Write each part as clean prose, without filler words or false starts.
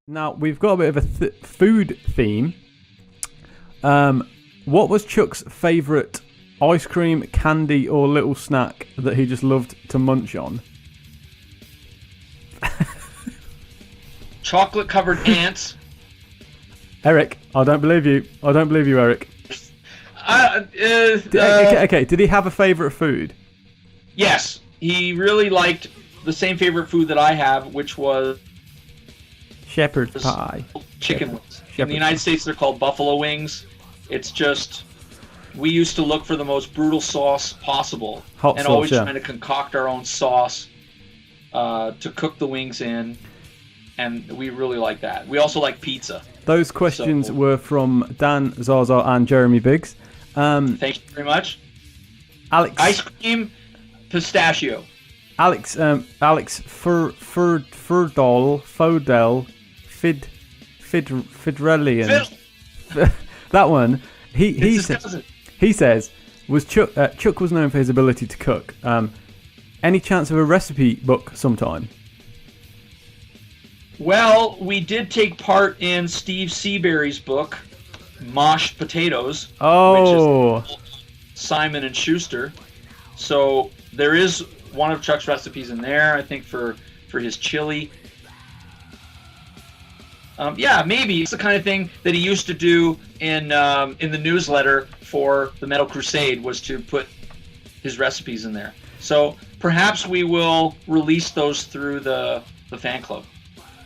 Now, we've got a bit of a food theme. What was Chuck's favourite ice cream, candy, or little snack that he just loved to munch on? Chocolate-covered ants. Eric, I don't believe you. I don't believe you, Eric. Okay, did he have a favourite food? Yes, he really liked the same favourite food that I have, which was Shepherd's pie. Chicken wings. In the United States, they're called buffalo wings. It's just, we used to look for the most brutal sauce possible. Hot and sauce, always yeah. trying to concoct our own sauce to cook the wings in. And we really like that. We also like pizza. Those questions were from Dan, Zaza, and Jeremy Biggs. Thank you very much. Alex. Ice cream, pistachio. Alex Fodell, Fidrellian. That one. He says was Chuck was known for his ability to cook. Any chance of a recipe book sometime? Well, we did take part in Steve Seabury's book, Moshed Potatoes, Oh. which is Simon and Schuster. So there is one of Chuck's recipes in there, I think, for his chili. Yeah, maybe it's the kind of thing that he used to do in the newsletter for the Metal Crusade, was to put his recipes in there. So perhaps we will release those through the fan club.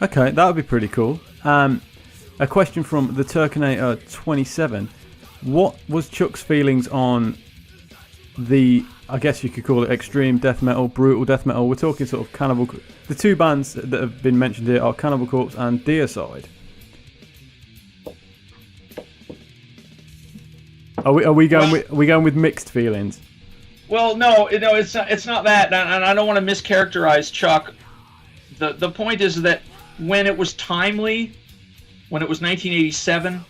Okay, that would be pretty cool. A question from the Turkinator 27. What was Chuck's feelings on the, I guess you could call it extreme death metal, brutal death metal? We're talking sort of Cannibal. The two bands that have been mentioned here are Cannibal Corpse and Deicide. Are we going with mixed feelings? Well, no, it's not that, and I don't want to mischaracterize Chuck. The point is that when it was timely, when it was 1987,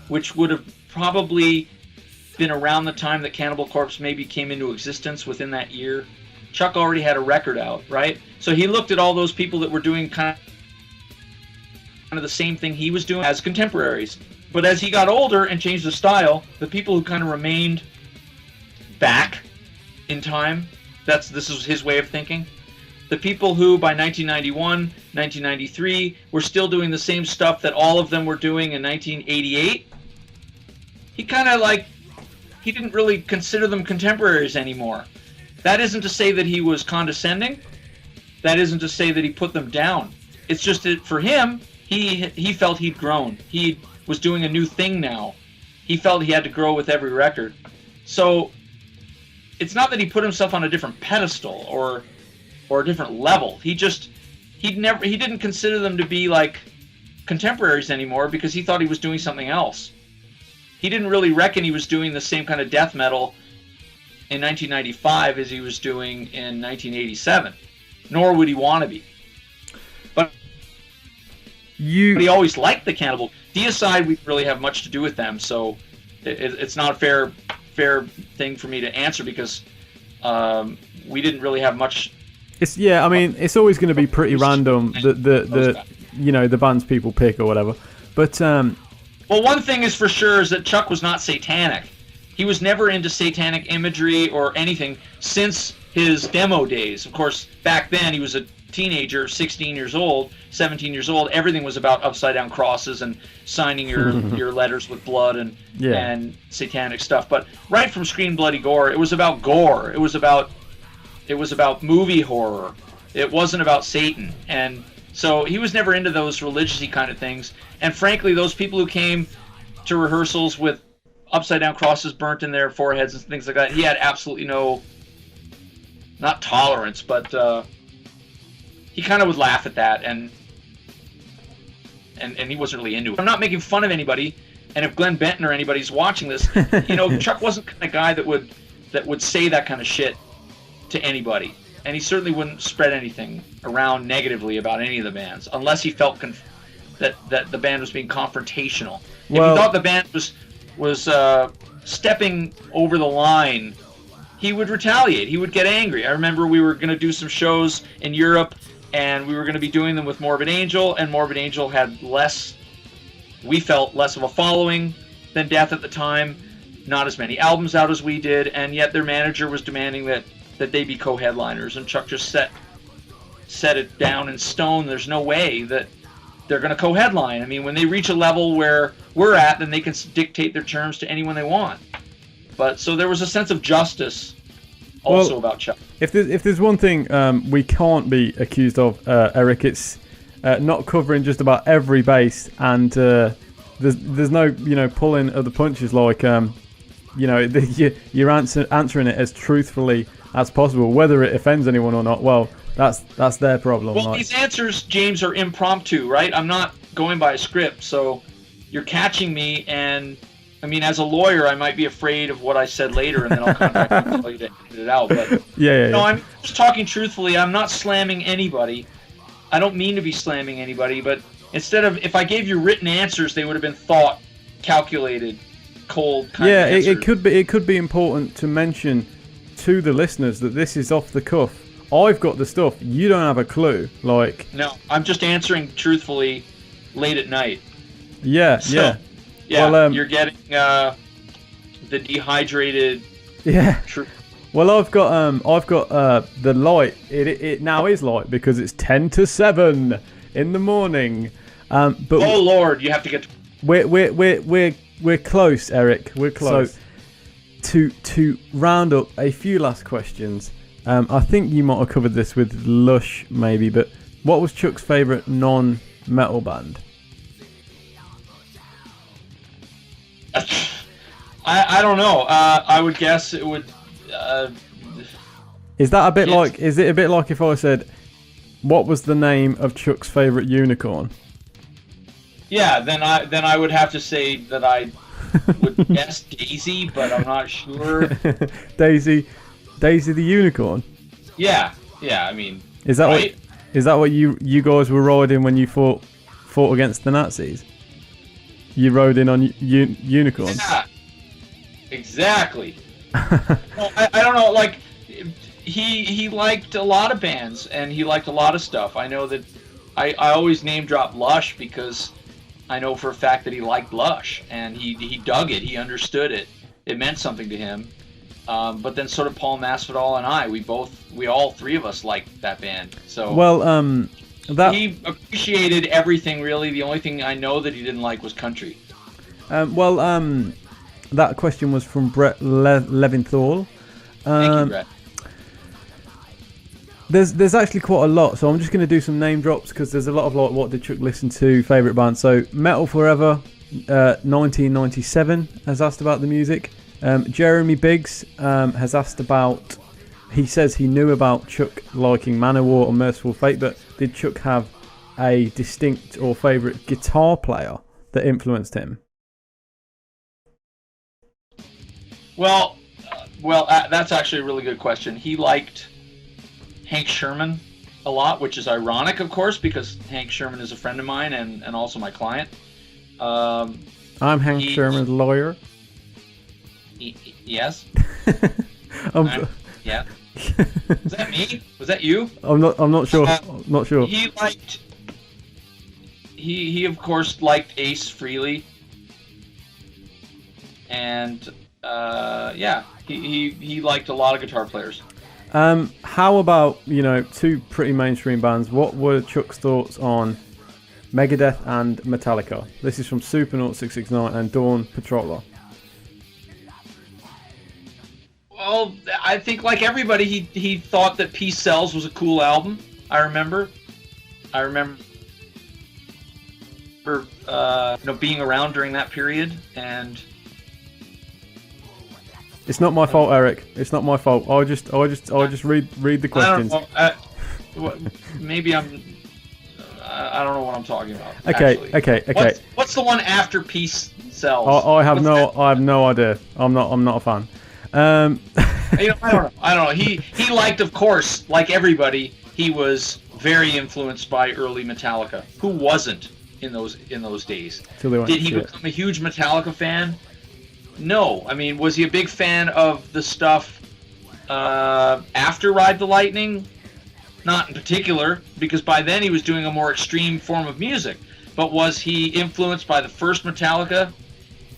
which would have probably been around the time that Cannibal Corpse maybe came into existence within that year, Chuck already had a record out, right? So he looked at all those people that were doing kind of the same thing he was doing as contemporaries. But as he got older and changed the style, the people who kind of remained back in time, this is his way of thinking. The people who by 1991, 1993 were still doing the same stuff that all of them were doing in 1988, he didn't really consider them contemporaries anymore. That isn't to say that he was condescending. That isn't to say that he put them down. It's just that for him, he felt he'd grown. He was doing a new thing now. He felt he had to grow with every record. So it's not that he put himself on a different pedestal or a different level. He didn't consider them to be like contemporaries anymore because he thought he was doing something else. He didn't really reckon he was doing the same kind of death metal in 1995 as he was doing in 1987. Nor would he want to be. But he always liked the Cannibal. Deicide, we really have much to do with them, so it's not a fair thing for me to answer because we didn't really have much. It's always going to be pretty random the bands people pick or whatever. But well, one thing is for sure is that Chuck was not satanic. He was never into satanic imagery or anything since his demo days. Of course, back then he was a teenager, 16 years old, 17 years old. Everything was about upside down crosses and signing your letters with blood and satanic stuff. But right from Scream Bloody Gore, it was about gore. It was about movie horror. It wasn't about Satan. And so he was never into those religious-y kind of things. And frankly, those people who came to rehearsals with upside-down crosses burnt in their foreheads and things like that, he had absolutely no, not tolerance, but he kind of would laugh at that, and he wasn't really into it. I'm not making fun of anybody, and if Glenn Benton or anybody's watching this, Chuck wasn't the kind of guy that would say that kind of shit to anybody. And he certainly wouldn't spread anything around negatively about any of the bands unless he felt that the band was being confrontational. Well, if he thought the band was stepping over the line, he would retaliate. He would get angry. I remember we were going to do some shows in Europe, and we were going to be doing them with Morbid Angel, and Morbid Angel had we felt less of a following than Death at the time, not as many albums out as we did, and yet their manager was demanding that they be co-headliners, and Chuck just set it down in stone. There's no way that they're going to co-headline. I mean, when they reach a level where we're at, then they can dictate their terms to anyone they want. But so there was a sense of justice also about Chuck. If there's one thing we can't be accused of, Eric, it's not covering just about every base, and there's no pulling of the punches, like you're answering it as truthfully as possible, whether it offends anyone or not. Well, that's their problem. Well, these answers, James, are impromptu, right? I'm not going by a script, so you're catching me, and I mean, as a lawyer, I might be afraid of what I said later, and then I'll contact you and tell you to edit it out. But yeah. I'm just talking truthfully. I'm not slamming anybody. I don't mean to be slamming anybody, but instead of, if I gave you written answers, they would have been thought, calculated, cold kind of answers. It could be important to mention to the listeners that this is off the cuff. I've got the stuff. You don't have a clue. Like, no, I'm just answering truthfully late at night. Yeah. Yeah, well, you're getting the dehydrated. Yeah. Well, I've got the light. It now is light because it's 10 to 7 in the morning. But oh Lord, you have to get. We're close, Eric. We're close. So, to round up a few last questions. I think you might have covered this with Lush, maybe. But what was Chuck's favourite non-metal band? I don't know. I would guess it would. Is that a bit like? Is it a bit like if I said, what was the name of Chuck's favourite unicorn? Yeah, then I would have to say that I would guess Daisy, but I'm not sure. Daisy the unicorn. Yeah. I mean, is that right? Is that what you guys were riding when you fought against the Nazis? You rode in on unicorns. Yeah, exactly. Well, I don't know. Like, he liked a lot of bands, and he liked a lot of stuff. I know that I always name drop Lush because I know for a fact that he liked Lush, and he dug it. He understood it. It meant something to him. But then sort of Paul Masvidal and I, we all three of us liked that band. So he appreciated everything, really. The only thing I know that he didn't like was country. That question was from Brett Leventhal. Thank you, Brett. There's actually quite a lot, so I'm just going to do some name drops because there's a lot of like what did Chuck listen to, favourite band. So Metal Forever, 1997 has asked about the music. Jeremy Biggs has asked about. He says he knew about Chuck liking Manowar or Merciful Fate, but did Chuck have a distinct or favourite guitar player that influenced him? Well, that's actually a really good question. He liked Hank Sherman a lot, which is ironic, of course, because Hank Sherman is a friend of mine and also my client. I'm Hank Sherman's lawyer. Yes. Yeah. Was that me? Was that you? I'm not sure. Not sure. He liked. He of course liked Ace Frehley. And he liked a lot of guitar players. How about two pretty mainstream bands? What were Chuck's thoughts on Megadeth and Metallica? This is from Supernaut669 and Dawn Patroller. Well, I think like everybody, he thought that Peace Sells was a cool album. I remember being around during that period, and it's not my fault, Eric. It's not my fault. I'll just read the questions. I don't know. Maybe I don't know what I'm talking about. Okay. What's the one after Peace Sells? I have no idea. I'm not a fan. I don't know. He liked, of course, like everybody, he was very influenced by early Metallica. Who wasn't in those days? Did he become a huge Metallica fan? No. I mean, was he a big fan of the stuff after Ride the Lightning? Not in particular, because by then he was doing a more extreme form of music. But was he influenced by the first Metallica?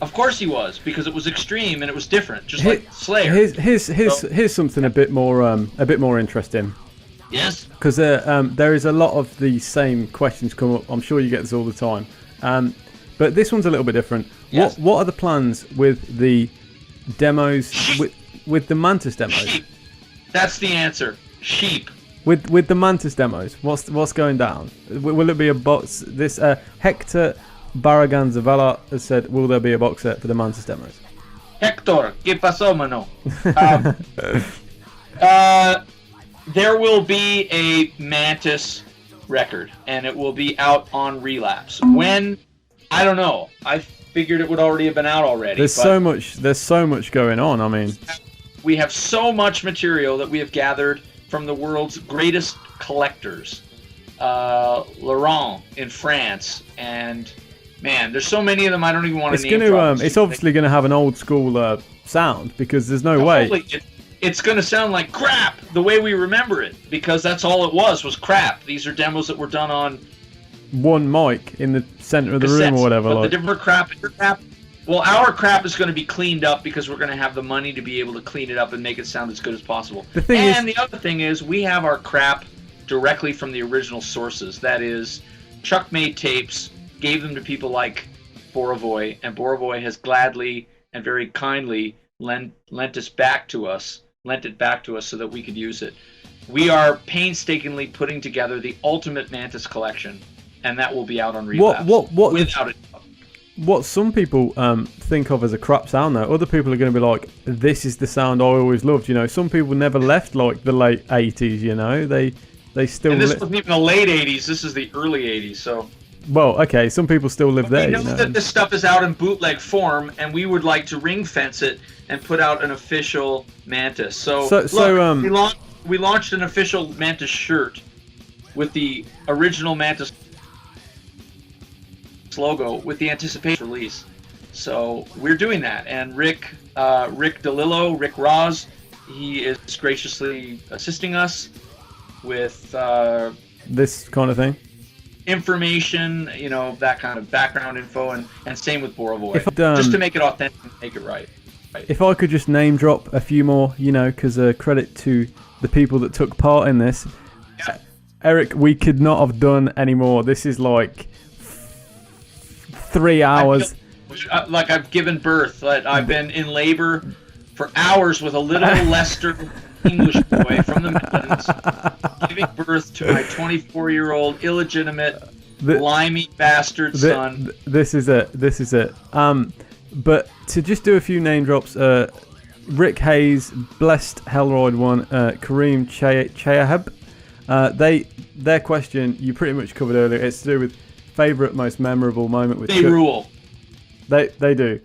Of course he was, because it was extreme and it was different, just like Slayer. Here's something a bit more interesting. Yes. Because there is a lot of the same questions come up. I'm sure you get this all the time. But this one's a little bit different. Yes. What are the plans with the demos, with the Mantis demos? Sheep. That's the answer. Sheep. With the Mantis demos, what's going down? Will it be a box? This Hector Barragan Zavala has said, will there be a box set for the Mantis demos? Hector, ¿qué pasó, mano? There will be a Mantis record, and it will be out on Relapse. When? I don't know. I figured it would already have been out already. There's so much going on. I mean, we have so much material that we have gathered from the world's greatest collectors, Laurent in France, and man, there's so many of them I don't even want to name. It's obviously going to have an old school sound, because there's no way. It's going to sound like crap the way we remember it, because that's all it was crap. These are demos that were done on one mic in the center of the room or whatever. But the different crap. Well, our crap is going to be cleaned up because we're going to have the money to be able to clean it up and make it sound as good as possible. The other thing is, we have our crap directly from the original sources. That is, Chuck made tapes, gave them to people like Borovoy, and Borovoy has gladly and very kindly lent it back to us so that we could use it. We are painstakingly putting together the ultimate Mantis collection, and that will be out on Relapse. Without it. What some people think of as a crap sound, though, other people are going to be like, this is the sound I always loved. You know, some people never left like the late 80s, you know, they still. And this wasn't even the late 80s, this is the early 80s, so. Well, okay, some people still live there. We know that this stuff is out in bootleg form, and we would like to ring fence it and put out an official Mantis. We launched an official Mantis shirt with the original Mantis logo with the anticipation release. So we're doing that, and Rick DeLillo, Rick Roz, he is graciously assisting us with this kind of thing. Information, you know, that kind of background info, and same with Borovoy, just to make it authentic and make it right. If I could just name drop a few more, you know, because credit to the people that took part in this. Yeah. Eric, we could not have done any more. This is like 3 hours. Like I've given birth. Like I've been in labor for hours with a little Lester English boy from the Midlands, giving birth to my 24-year-old illegitimate, limey bastard son. This is it. But to just do a few name drops, Rick Hayes, Blessed Hellroyd one, Kareem Chayahab. Their question you pretty much covered earlier. It's to do with favourite, most memorable moment with They Chuck. Rule. They do.